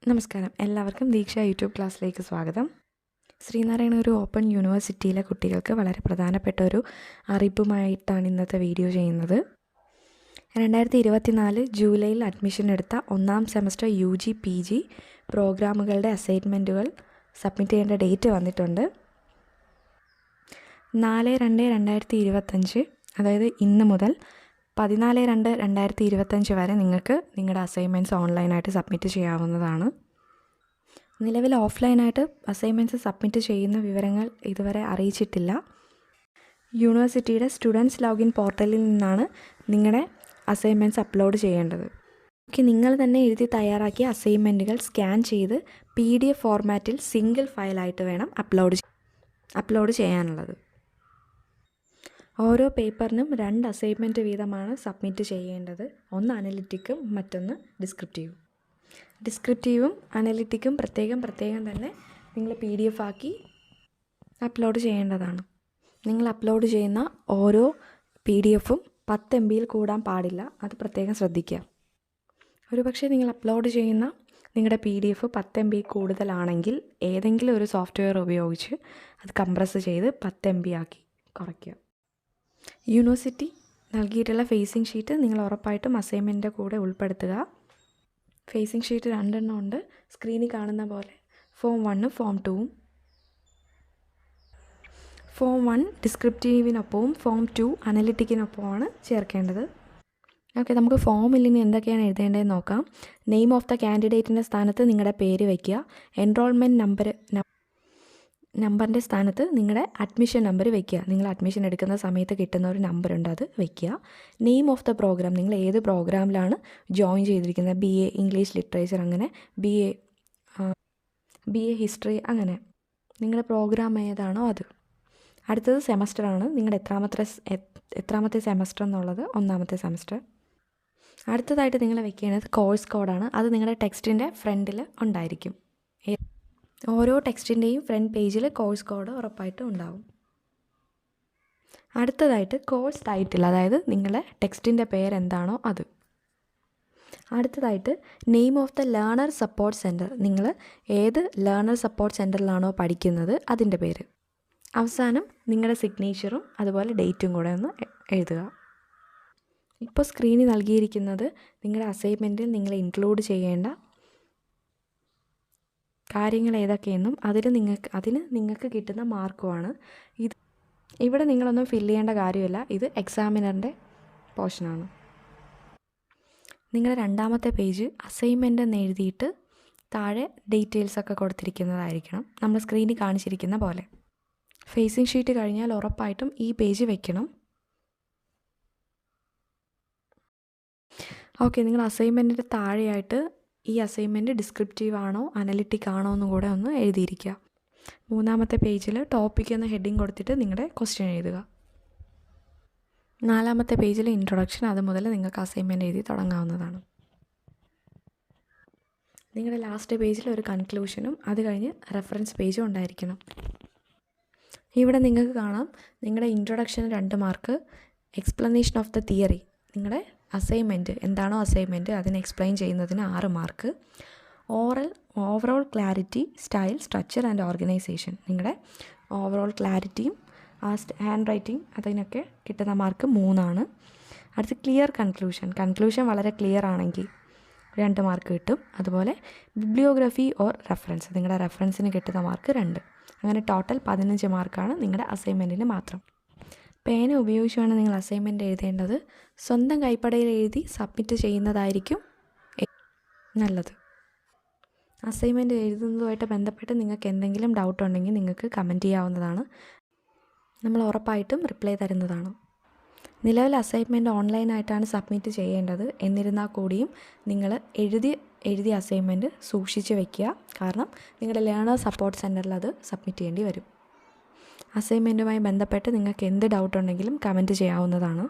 നമസ്കാരം, എല്ലാവർക്കും ദീക്ഷ യൂട്യൂബ് ക്ലാസ്സിലേക്ക് സ്വാഗതം. ശ്രീനാരായണ ഒരു ഓപ്പൺ യൂണിവേഴ്സിറ്റിയിലെ കുട്ടികൾക്ക് വളരെ പ്രധാനപ്പെട്ട ഒരു അറിയിപ്പുമായിട്ടാണ് ഇന്നത്തെ വീഡിയോ ചെയ്യുന്നത്. 2024 ജൂലൈയിൽ അഡ്മിഷൻ എടുത്ത ഒന്നാം സെമസ്റ്റർ UG PG പ്രോഗ്രാമുകളുടെ അസൈൻമെൻറ്റുകൾ സബ്മിറ്റ് ചെയ്യേണ്ട ഡേറ്റ് വന്നിട്ടുണ്ട്. 4/2/2025, അതായത് ഇന്ന് മുതൽ 14/2/2025 വരെ നിങ്ങൾക്ക് നിങ്ങളുടെ അസൈൻമെൻറ്റ്സ് ഓൺലൈനായിട്ട് സബ്മിറ്റ് ചെയ്യാവുന്നതാണ്. നിലവിൽ ഓഫ്ലൈനായിട്ട് അസൈൻമെൻറ്റ്സ് സബ്മിറ്റ് ചെയ്യുന്ന വിവരങ്ങൾ ഇതുവരെ അറിയിച്ചിട്ടില്ല. യൂണിവേഴ്സിറ്റിയുടെ സ്റ്റുഡൻസ് ലോഗിൻ പോർട്ടലിൽ നിന്നാണ് നിങ്ങളുടെ അസൈൻമെൻറ്റ്സ് അപ്ലോഡ് ചെയ്യേണ്ടത്. നിങ്ങൾ തന്നെ എഴുതി തയ്യാറാക്കിയ അസൈൻമെൻറ്റുകൾ സ്കാൻ ചെയ്ത് PDF ഫോർമാറ്റിൽ സിംഗിൾ ഫയലായിട്ട് വേണം അപ്ലോഡ് ചെയ്യാനുള്ളത്. ഓരോ പേപ്പറിനും 2 അസൈൻമെൻറ്റ് വീതമാണ് സബ്മിറ്റ് ചെയ്യേണ്ടത്. ഒന്ന് അനലിറ്റിക്കും മറ്റൊന്ന് ഡിസ്ക്രിപ്റ്റീവും. ഡിസ്ക്രിപ്റ്റീവും അനലിറ്റിക്കും പ്രത്യേകം തന്നെ നിങ്ങൾ PDF ആക്കി അപ്ലോഡ് ചെയ്യേണ്ടതാണ്. നിങ്ങൾ അപ്ലോഡ് ചെയ്യുന്ന ഓരോ PDFും 10 MBയിൽ കൂടാൻ പാടില്ല. അത് പ്രത്യേകം ശ്രദ്ധിക്കുക. ഒരുപക്ഷെ നിങ്ങൾ അപ്ലോഡ് ചെയ്യുന്ന നിങ്ങളുടെ PDF 10 MB കൂടുതലാണെങ്കിൽ ഏതെങ്കിലും ഒരു സോഫ്റ്റ്വെയർ ഉപയോഗിച്ച് അത് കംപ്രസ് ചെയ്ത് 10 MB ആക്കി കുറയ്ക്കുക. യൂണിവേഴ്സിറ്റി നൽകിയിട്ടുള്ള ഫേസിംഗ് ഷീറ്റ് നിങ്ങൾ ഉറപ്പായിട്ടും അസൈൻമെൻറ്റിൻ്റെ കൂടെ ഉൾപ്പെടുത്തുക. ഫേസിംഗ് ഷീറ്റ് 2 എണ്ണം ഉണ്ട്. സ്ക്രീനിൽ കാണുന്ന പോലെ ഫോം 1 ഫോം 2. ഫോം 1 ഡിസ്ക്രിപ്റ്റീവിനൊപ്പവും ഫോം 2 അനലിറ്റിക്കിനൊപ്പമാണ് ചേർക്കേണ്ടത്. ഓക്കെ, നമുക്ക് ഫോമിൽ ഇനി എന്തൊക്കെയാണ് എഴുതേണ്ടതെന്ന് നോക്കാം. നെയിം ഓഫ് ദ കാൻഡിഡേറ്റിൻ്റെ സ്ഥാനത്ത് നിങ്ങളുടെ പേര് വയ്ക്കുക. എൻറോൾമെൻറ്റ് നമ്പറിൻ്റെ സ്ഥാനത്ത് നിങ്ങളുടെ അഡ്മിഷൻ നമ്പർ വയ്ക്കുക. നിങ്ങൾ അഡ്മിഷൻ എടുക്കുന്ന സമയത്ത് കിട്ടുന്ന ഒരു നമ്പറുണ്ട്, അത് വയ്ക്കുക. നെയിം ഓഫ് ദ പ്രോഗ്രാം, നിങ്ങൾ ഏത് പ്രോഗ്രാമിലാണ് ജോയിൻ ചെയ്തിരിക്കുന്നത്, BA ഇംഗ്ലീഷ് ലിറ്ററേച്ചർ, അങ്ങനെ BA ഹിസ്റ്ററി, അങ്ങനെ നിങ്ങളുടെ പ്രോഗ്രാം ഏതാണോ അത്. അടുത്തത് സെമസ്റ്ററാണ്. നിങ്ങളുടെ എത്രാമത്തെ സെമസ്റ്റർ എന്നുള്ളത് 1ാമത്തെ സെമസ്റ്റർ. അടുത്തതായിട്ട് നിങ്ങൾ വയ്ക്കേണ്ടത് കോഴ്സ് കോഡാണ്. അത് നിങ്ങളുടെ ടെക്സ്റ്റിൻ്റെ ഫ്രണ്ടിൽ ഉണ്ടായിരിക്കും. ഓരോ ടെക്സ്റ്റിൻ്റെയും ഫ്രണ്ട് പേജിൽ കോഴ്സ് കോഡ് ഉറപ്പായിട്ടും ഉണ്ടാവും. അടുത്തതായിട്ട് കോഴ്സ് ടൈറ്റിൽ, അതായത് നിങ്ങളുടെ ടെക്സ്റ്റിൻ്റെ പേരെന്താണോ അത്. അടുത്തതായിട്ട് name of the learner support centre, നിങ്ങൾ ഏത് ലേണർ സപ്പോർട്ട് സെൻറ്ററിലാണോ പഠിക്കുന്നത് അതിൻ്റെ പേര്. അവസാനം നിങ്ങളുടെ സിഗ്നേച്ചറും അതുപോലെ ഡേറ്റും കൂടെ ഒന്ന് എഴുതുക. ഇപ്പോൾ സ്ക്രീനിൽ നൽകിയിരിക്കുന്നത് നിങ്ങളുടെ അസൈൻമെൻറ്റിൽ നിങ്ങൾ ഇൻക്ലൂഡ് ചെയ്യേണ്ട കാര്യങ്ങൾ ഏതൊക്കെയെന്നും അതിന് നിങ്ങൾക്ക് കിട്ടുന്ന മാർക്കുമാണ്. ഇവിടെ നിങ്ങളൊന്നും ഫില്ല് ചെയ്യേണ്ട കാര്യമില്ല. ഇത് എക്സാമിനറിൻ്റെ പോർഷനാണ്. നിങ്ങളുടെ 2ാമത്തെ പേജ് അസൈൻമെൻ്റ് എന്ന് എഴുതിയിട്ട് താഴെ ഡീറ്റെയിൽസൊക്കെ കൊടുത്തിരിക്കുന്നതായിരിക്കണം, നമ്മൾ സ്ക്രീനിൽ കാണിച്ചിരിക്കുന്ന പോലെ. ഫേസിംഗ് ഷീറ്റ് കഴിഞ്ഞാൽ ഉറപ്പായിട്ടും ഈ പേജ് വയ്ക്കണം. ഓക്കെ, നിങ്ങൾ അസൈൻമെൻറ്റിൻ്റെ താഴെയായിട്ട് ഈ അസൈൻമെൻറ്റ് ഡിസ്ക്രിപ്റ്റീവ് ആണോ അനലിറ്റിക് ആണോ എന്നും കൂടെ ഒന്ന് എഴുതിയിരിക്കുക. 3ാമത്തെ പേജിൽ ടോപ്പിക് എന്ന ഹെഡിങ് കൊടുത്തിട്ട് നിങ്ങളുടെ ക്വസ്റ്റ്യൻ എഴുതുക. 4ാമത്തെ പേജിൽ ഇൻട്രൊഡക്ഷൻ, അത് മുതൽ നിങ്ങൾക്ക് അസൈൻമെൻറ്റ് എഴുതി തുടങ്ങാവുന്നതാണ്. നിങ്ങളുടെ ലാസ്റ്റ് പേജിൽ ഒരു കൺക്ലൂഷനും അത് കഴിഞ്ഞ് റെഫറൻസ് പേജും ഉണ്ടായിരിക്കണം. ഇവിടെ നിങ്ങൾക്ക് കാണാം നിങ്ങളുടെ ഇൻട്രൊഡക്ഷന് 2 mark, explanation of the theory, നിങ്ങളുടെ അസൈൻമെൻറ്റ് എന്താണോ അസൈൻമെൻറ്റ് അതിനെ എക്സ്പ്ലെയിൻ ചെയ്യുന്നതിന് 6 mark. Overall clarity, style, structure and organisation, നിങ്ങളുടെ ഓവറോൾ ക്ലാരിറ്റിയും ഹാൻഡ് റൈറ്റിംഗ് അതിനൊക്കെ കിട്ടുന്ന മാർക്ക് 3 അടുത്ത് ക്ലിയർ കൺക്ലൂഷൻ വളരെ ക്ലിയർ ആണെങ്കിൽ 2 മാർക്ക് കിട്ടും. അതുപോലെ ബിബ്ലിയോഗ്രഫി ഓർ റെഫറൻസ്, നിങ്ങളുടെ റെഫറൻസിന് കിട്ടുന്ന മാർക്ക് 2. അങ്ങനെ ടോട്ടൽ 15 മാർക്കാണ് നിങ്ങളുടെ അസൈൻമെൻറ്റിന് മാത്രം. പേന ഉപയോഗിച്ചാണ് നിങ്ങൾ അസൈൻമെൻറ്റ് എഴുതേണ്ടത്. സ്വന്തം കൈപ്പടയിൽ എഴുതി സബ്മിറ്റ് ചെയ്യുന്നതായിരിക്കും നല്ലത്. അസൈൻമെൻറ്റ് എഴുതുന്നതുമായിട്ട് ബന്ധപ്പെട്ട് നിങ്ങൾക്ക് എന്തെങ്കിലും ഡൗട്ട് ഉണ്ടെങ്കിൽ നിങ്ങൾക്ക് കമൻറ്റ് ചെയ്യാവുന്നതാണ്. നമ്മൾ ഉറപ്പായിട്ടും റിപ്ലൈ തരുന്നതാണ്. നിലവിൽ അസൈൻമെൻറ്റ് ഓൺലൈനായിട്ടാണ് സബ്മിറ്റ് ചെയ്യേണ്ടത്. എന്നിരുന്നാൽ കൂടിയും നിങ്ങൾ എഴുതിയ അസൈൻമെൻറ്റ് സൂക്ഷിച്ച് വയ്ക്കുക. കാരണം നിങ്ങളുടെ ലേണർ സപ്പോർട്ട് സെൻറ്ററിൽ അത് സബ്മിറ്റ് ചെയ്യേണ്ടി വരും. അസൈൻമെൻറ്റുമായി ബന്ധപ്പെട്ട് നിങ്ങൾക്ക് എന്ത് ഡൗട്ട് ഉണ്ടെങ്കിലും കമൻറ്റ് ചെയ്യാവുന്നതാണ്.